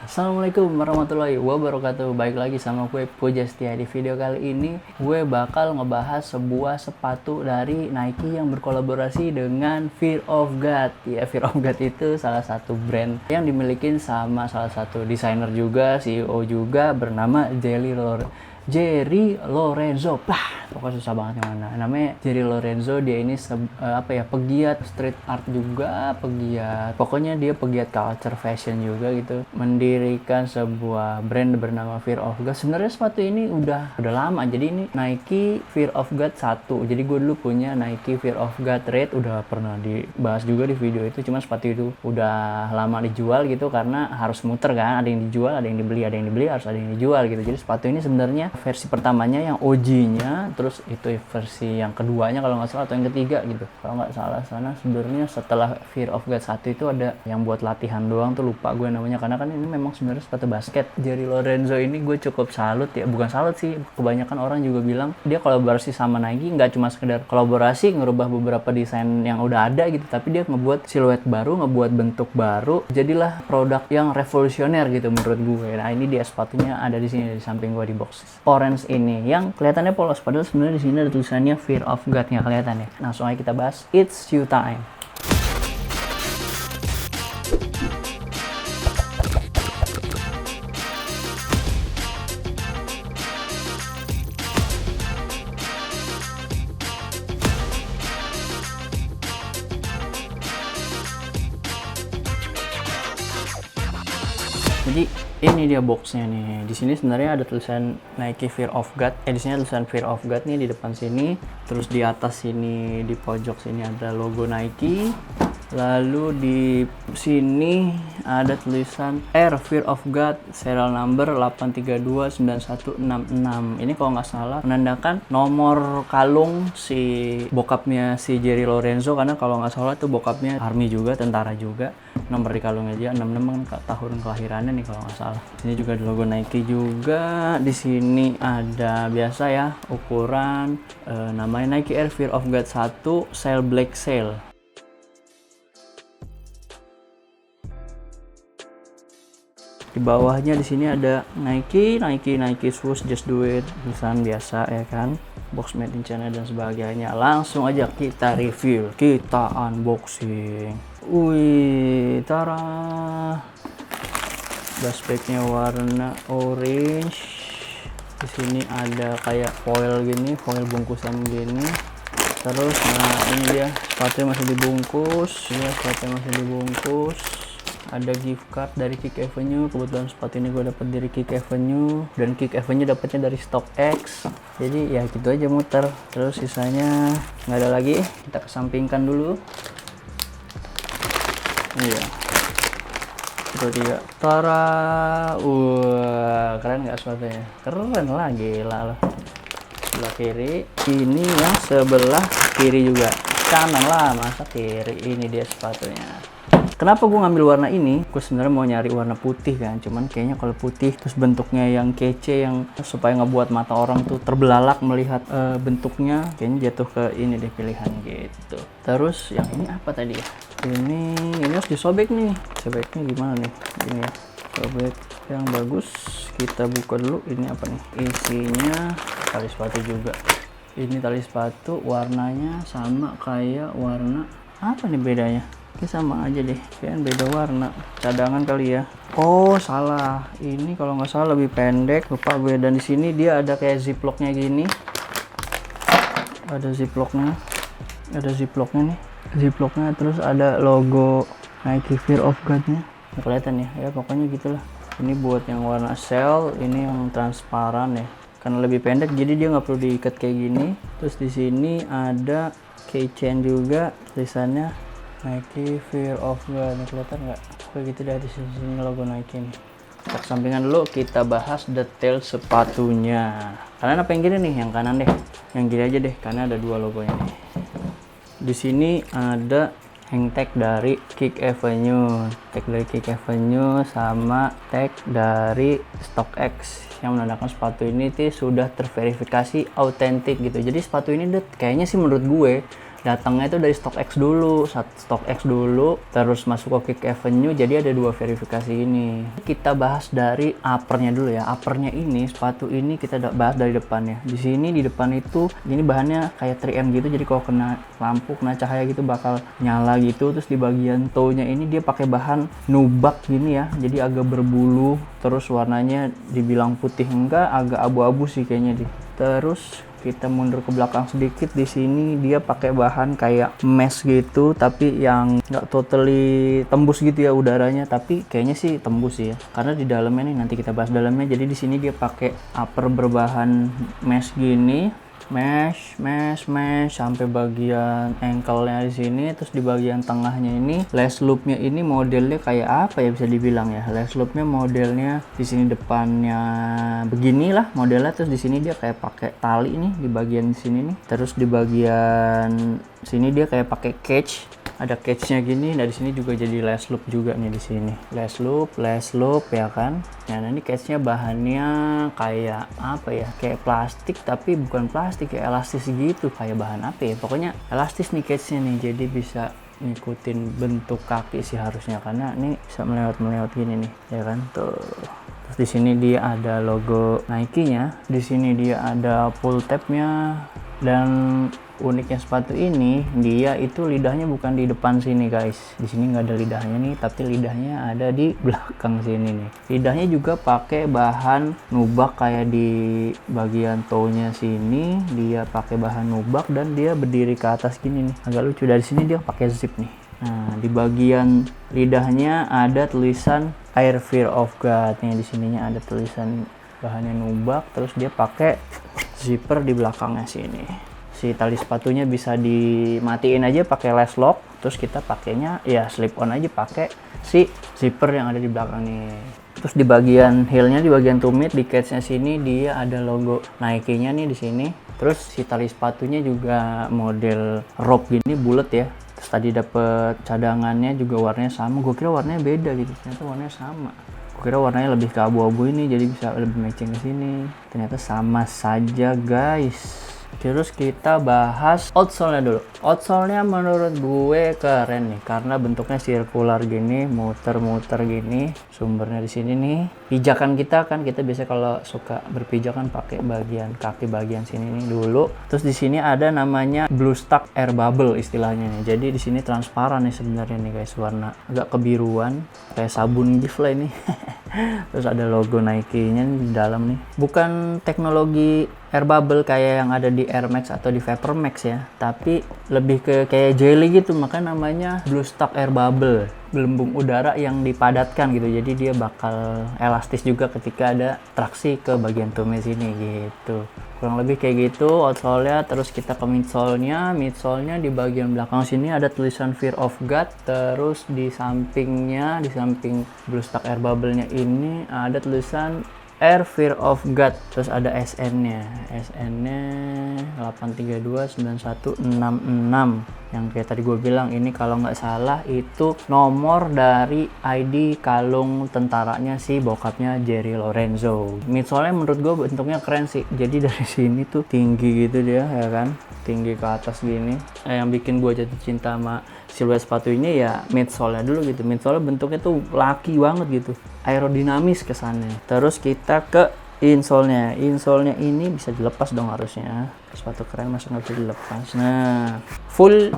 Assalamualaikum warahmatullahi wabarakatuh. Baik lagi sama gue Puja Setia. Di video kali ini gue bakal ngebahas sebuah sepatu dari Nike yang berkolaborasi dengan Fear of God. Ya, Fear of God itu salah satu brand yang dimiliki sama salah satu desainer juga, CEO juga, bernama Jerry Lorenzo. Pokoknya susah banget yang mana. Namanya Jerry Lorenzo. Dia ini pegiat street art juga, pokoknya dia pegiat culture fashion juga gitu. Mendirikan sebuah brand bernama Fear of God. Sebenarnya sepatu ini udah lama. Jadi ini Nike Fear of God 1. Jadi gue dulu punya Nike Fear of God Red, udah pernah dibahas juga di video itu. Cuma sepatu itu udah lama dijual gitu karena harus muter kan. Ada yang dijual, ada yang dibeli, harus ada yang dijual gitu. Jadi sepatu ini sebenarnya versi pertamanya yang OG-nya, terus itu versi yang keduanya kalau nggak salah, atau yang ketiga gitu kalau nggak salah. Sana sebenarnya setelah Fear of God 1 itu ada yang buat latihan doang tuh, lupa gue namanya, karena kan ini memang sebenarnya sepatu basket. Jerry Lorenzo ini gue cukup salut ya, bukan salut sih, kebanyakan orang juga bilang dia kolaborasi sama Nike nggak cuma sekedar kolaborasi ngerubah beberapa desain yang udah ada gitu, tapi dia ngebuat siluet baru, ngebuat bentuk baru, jadilah produk yang revolusioner gitu menurut gue. Nah ini dia sepatunya, ada di sini di samping gue di box orange ini yang kelihatannya polos, padahal sebenarnya di sini ada tulisannya Fear of God, nggak kelihatan ya. Langsung aja kita bahas, it's shoe time. Jadi ini dia boxnya nih. Di sini sebenarnya ada tulisan Nike Fear of God. Di sini ada tulisan Fear of God nih di depan sini. Terus di atas sini di pojok sini ada logo Nike. Lalu di sini ada tulisan Air Fear of God serial number 8329166. Ini kalau nggak salah menandakan nomor kalung si bokapnya si Jerry Lorenzo, karena kalau nggak salah tuh bokapnya army juga, tentara juga. Nomor di kalungnya aja 66 kan tahun kelahirannya nih kalau nggak salah. Ini juga ada logo Nike juga. Di sini ada biasa ya ukuran, namanya Nike Air Fear of God 1 Sail Black Sail. Di bawahnya di sini ada Nike swoosh just do it, tulisan biasa ya kan, box made in China dan sebagainya. Langsung aja kita review, kita unboxing. Wih, tara, dashbacknya warna orange. Di sini ada kayak foil gini, foil bungkusan gini. Terus nah ini dia sepatunya masih dibungkus ya, ada gift card dari Kick Avenue. Kebetulan sepatu ini gue dapat dari Kick Avenue, dan Kick Avenue dapatnya dari StockX. Jadi ya gitu aja muter. Terus sisanya nggak ada lagi, kita kesampingkan dulu. Iya, itu dia. Tara, wah keren nggak sepatunya? Keren lah, gila loh. Sebelah kiri, ini yang sebelah kiri juga, kanan lah masa kiri. Ini dia sepatunya. Kenapa gue ngambil warna ini? Gue sebenarnya mau nyari warna putih kan, cuman kayaknya kalau putih terus bentuknya yang kece, yang supaya ngebuat mata orang tuh terbelalak melihat bentuknya, kayaknya jatuh ke ini deh pilihan gitu. Terus yang ini apa tadi ya? Ini harus disobek nih. Sobeknya gimana nih? Ini ya, sobek yang bagus. Kita buka dulu, ini apa nih? Isinya tali sepatu juga. Ini tali sepatu warnanya sama kayak warna apa nih bedanya? Ini sama aja deh, kayaknya beda warna, cadangan kali ya. Oh salah, ini kalau nggak salah lebih pendek, lupa gue. Dan di sini dia ada kayak ziplocknya gini, ada ziplocknya nih, ziplocknya. Terus ada logo Nike Fear of God-nya, nggak kelihatan ya pokoknya gitulah. Ini buat yang warna shell, ini yang transparan ya, karena lebih pendek jadi dia nggak perlu diikat kayak gini. Terus di sini ada keychain juga, tulisannya Nike Fear of God. Kelihatan nggak? Kayak gitu deh, di sini logo Nike nih. Kita sampingan dulu, kita bahas detail sepatunya. Kalian apa yang gini nih? Yang kanan deh. Yang gini aja deh, karena ada dua logonya nih. Di sini ada hang tag dari Kick Avenue, sama tag dari StockX yang menandakan sepatu ini sudah terverifikasi autentik gitu. Jadi sepatu ini kayaknya sih menurut gue datangnya itu dari StockX dulu, terus masuk ke Kick Avenue. Jadi ada 2 verifikasi ini. Kita bahas dari uppernya dulu ya. Uppernya ini, sepatu ini kita bahas dari depannya. Di sini di depan itu ini bahannya kayak 3M gitu, jadi kalau kena lampu, kena cahaya gitu bakal nyala gitu. Terus di bagian toe-nya ini dia pakai bahan nubuck gini ya, jadi agak berbulu. Terus warnanya dibilang putih enggak, agak abu-abu sih kayaknya deh. Terus kita mundur ke belakang sedikit, di sini dia pakai bahan kayak mesh gitu, tapi yang nggak totally tembus gitu ya udaranya, tapi kayaknya sih tembus sih ya, karena di dalamnya nih nanti kita bahas dalamnya. Jadi di sini dia pakai upper berbahan mesh gini, mesh sampai bagian ankle-nya di sini. Terus di bagian tengahnya ini lace loop-nya ini modelnya kayak apa ya, bisa dibilang ya, lace loop-nya modelnya di sini depannya beginilah modelnya. Terus di sini dia kayak pakai tali nih di bagian sini nih. Terus di bagian sini dia kayak pakai catch, ada catch-nya gini. Nah di sini juga jadi lace loop juga nih, di sini lace loop ya kan. Nah ini catch-nya bahannya kayak apa ya, kayak plastik tapi bukan plastik, kayak elastis gitu, kayak bahan apa ya, pokoknya elastis nih catch-nya nih, jadi bisa ngikutin bentuk kaki sih harusnya, karena ini bisa melewat gini nih ya kan tuh. Terus di sini dia ada logo Nike-nya, di sini dia ada pull tab-nya. Dan uniknya sepatu ini, dia itu lidahnya bukan di depan sini guys. Di sini nggak ada lidahnya nih, tapi lidahnya ada di belakang sini nih. Lidahnya juga pakai bahan nubuck kayak di bagian toe-nya sini, dia pakai bahan nubuck dan dia berdiri ke atas gini nih. Agak lucu, dari sini dia pakai zip nih. Nah, di bagian lidahnya ada tulisan Air Fear of God. Nih di sininya ada tulisan bahannya nubuck, terus dia pakai zipper di belakangnya sini. Si tali sepatunya bisa dimatiin aja pakai lace lock, terus kita pakainya ya slip on aja pakai si zipper yang ada di belakang nih. Terus di bagian heel-nya, di bagian tumit, di catch-nya sini dia ada logo Nike-nya nih di sini. Terus si tali sepatunya juga model rope gini, bulat ya. Terus tadi dapet cadangannya juga warnanya sama. Gue kira warnanya beda gitu, ternyata warnanya sama. Gue kira warnanya lebih ke abu-abu ini, jadi bisa lebih matching ke sini. Ternyata sama saja guys. Terus kita bahas outsole-nya dulu. Outsole-nya menurut gue keren nih, karena bentuknya sirkular gini, muter-muter gini. Sumbernya di sini nih. Pijakan kita kan, kita biasa kalau suka berpijak kan pakai bagian kaki bagian sini nih dulu. Terus di sini ada namanya BlueStack Air Bubble istilahnya nih. Jadi di sini transparan nih sebenarnya nih guys, warna agak kebiruan, kayak sabun gift lah ini. Terus ada logo Nike-nya di dalam nih. Bukan teknologi air bubble kayak yang ada di Air Max atau di Vapor Max ya, tapi lebih ke kayak jelly gitu, makanya namanya BlueStack Air Bubble, gelembung udara yang dipadatkan gitu. Jadi dia bakal elastis juga ketika ada traksi ke bagian tumit sini gitu. Kurang lebih kayak gitu outsole-nya. Terus kita ke midsole-nya. Midsole-nya di bagian belakang sini ada tulisan Fear of God. Terus di sampingnya, di samping BlueStack Air Bubble-nya ini ada tulisan Air Fear of God. Terus ada SN-nya. SN-nya 8329166. Yang kayak tadi gue bilang, ini kalau nggak salah itu nomor dari ID kalung tentaranya si bokapnya Jerry Lorenzo. Midsole-nya menurut gue bentuknya keren sih. Jadi dari sini tuh tinggi gitu dia ya kan. Tinggi ke atas gini. Yang bikin gue jatuh cinta sama siluet sepatu ini ya midsole-nya dulu gitu. Midsole bentuknya tuh laki banget gitu, aerodinamis kesannya. Terus kita ke insole-nya. Insole-nya ini bisa dilepas dong harusnya. Sepatu keren masa nggak bisa dilepas. Nah, full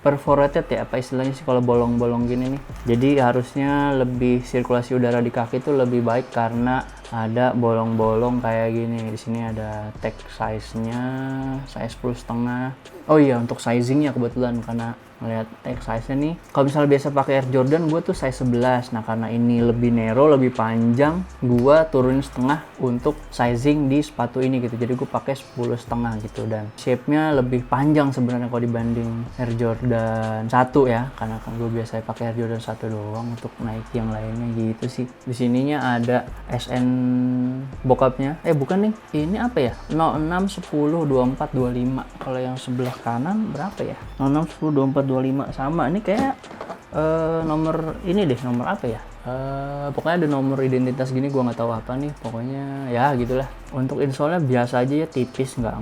perforated ya, apa istilahnya sih kalau bolong-bolong gini nih. Jadi harusnya lebih sirkulasi udara di kaki itu lebih baik karena ada bolong-bolong kayak gini. Di sini ada tag size-nya, size 10,5. Oh iya, untuk sizingnya kebetulan karena ngeliat tag size-nya nih, kalau misalnya biasa pakai Air Jordan gue tuh size 11. Nah karena ini lebih narrow, lebih panjang, gue turunin setengah untuk sizing di sepatu ini gitu. Jadi gue pakai 10,5 gitu, dan shape-nya lebih panjang sebenarnya kalau dibanding Air Jordan 1 ya, karena kan gue biasa pakai Air Jordan 1 doang. Untuk Nike yang lainnya gitu sih. Di sininya ada SN bokapnya, bukan nih, ini apa ya, 06 10 24 25. Kalau yang sebelah kanan berapa ya, 06 10 24 25 sama. Ini kayak nomor ini deh, nomor apa ya, pokoknya ada nomor identitas gini, gua nggak tahu apa nih, pokoknya ya gitulah. Untuk insole-nya biasa aja ya, tipis, nggak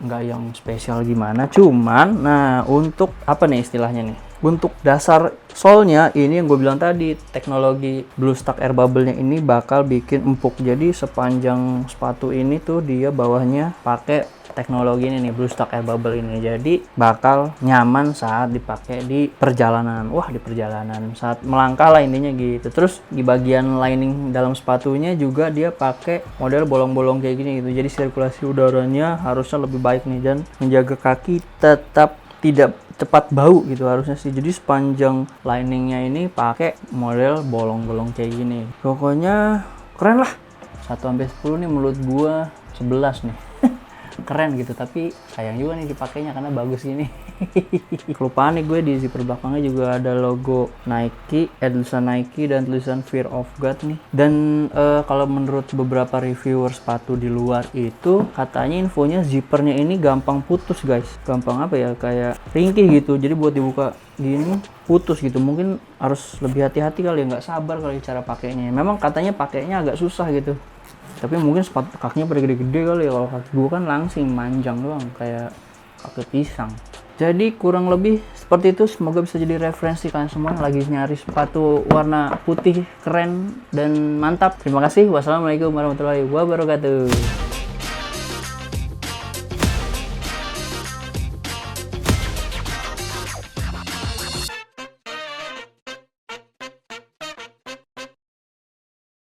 nggak yang spesial gimana, cuman nah untuk apa nih istilahnya nih, untuk dasar solnya ini yang gue bilang tadi, teknologi BlueStack Air Bubble-nya ini bakal bikin empuk. Jadi sepanjang sepatu ini tuh dia bawahnya pakai teknologi ini nih, BlueStack Air Bubble ini. Jadi bakal nyaman saat dipakai di perjalanan. Wah, di perjalanan saat melangkah lah intinya gitu. Terus di bagian lining dalam sepatunya juga dia pakai model bolong-bolong kayak gini gitu. Jadi sirkulasi udaranya harusnya lebih baik nih dan menjaga kaki tetap tidak cepat bau gitu harusnya sih. Jadi sepanjang liningnya ini pakai model bolong-bolong kayak gini. Pokoknya keren lah. 1-10 nih menurut gua 11 nih. Keren gitu, tapi sayang juga nih dipakainya karena bagus gini. Kelupaan nih gue, di zipper belakangnya juga ada logo Nike, tulisan Nike dan tulisan Fear of God nih. Dan kalau menurut beberapa reviewer sepatu di luar itu katanya infonya zippernya ini gampang putus guys. Gampang apa ya, kayak ringkih gitu. Jadi buat dibuka gini putus gitu. Mungkin harus lebih hati-hati kali ya, nggak sabar kali cara pakainya. Memang katanya pakainya agak susah gitu. Tapi mungkin sepatu kakinya pada gede-gede kali ya. Kalau kaki gue kan langsing manjang doang kayak kaki pisang. Jadi kurang lebih seperti itu. Semoga bisa jadi referensi kalian semua yang lagi nyari sepatu warna putih keren dan mantap. Terima kasih. Wassalamualaikum warahmatullahi wabarakatuh.